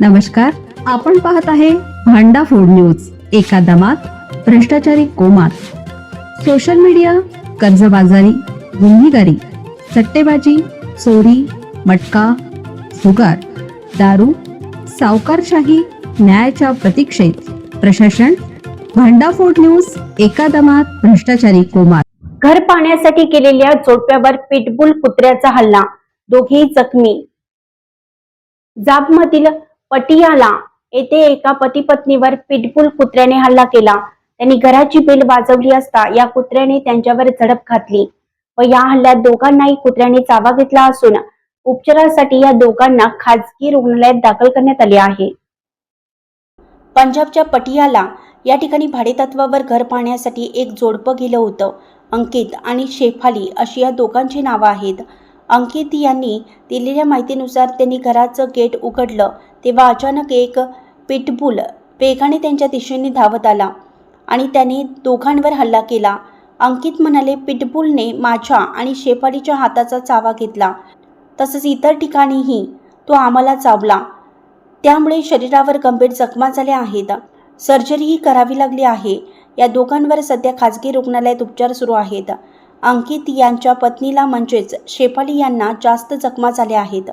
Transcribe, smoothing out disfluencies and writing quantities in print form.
नमस्कार, आपण पाहत आहे भांडा फूड न्यूज. एका दमात भ्रष्टाचारी कोमात. सोशल मीडिया, कर्जबाजारी, गुन्हेगारी, सट्टेबाजी, चोरी, मटका, जुगार, दारू, सावकारशाही, न्यायाच्या प्रतीक्षेत प्रशासन. भांडा फूड न्यूज. एका दमात भ्रष्टाचारी कोमात. घर पाहण्यासाठी केलेल्या जोडप्यावर पिटबुल कुत्र्याचा हल्ला, दोघेही जखमी. जाबमधील पटियाला येथे एका पती पत्नीवर पिटबुल कुत्र्याने हल्ला केला. त्यांनी घराची बेल वाजवली असता या कुत्र्याने त्यांच्यावर झडप घातली व या हल्ल्यात दोघांनाही कुत्र्याने चावा घेतला असून उपचारासाठी या दोघांना खासगी रुग्णालयात दाखल करण्यात आले आहे. पंजाबच्या पटियाला या ठिकाणी भाडेतत्वावर घर पाहण्यासाठी एक जोडपं गेलं होतं. अंकित आणि शेफाली अशी या दोघांची नावं आहेत. अंकित यांनी दिलेल्या माहितीनुसार त्यांनी घराचं गेट उघडलं तेव्हा अचानक एक पिटबुल वेगाने त्यांच्या दिशेने धावत आला आणि त्याने दोघांवर हल्ला केला. अंकित म्हणाले, पिटबुलने माझ्या आणि शेफालीच्या हाताचा चावा घेतला, तसंच इतर ठिकाणीही तो आम्हाला चावला, त्यामुळे शरीरावर गंभीर जखमा झाल्या आहेत. सर्जरीही करावी लागली आहे. या दोघांवर सध्या खासगी रुग्णालयात उपचार सुरू आहेत. अंकित यांच्या पत्नीला म्हणजेच शेफाली यांना जास्त जखमा झाल्या आहेत.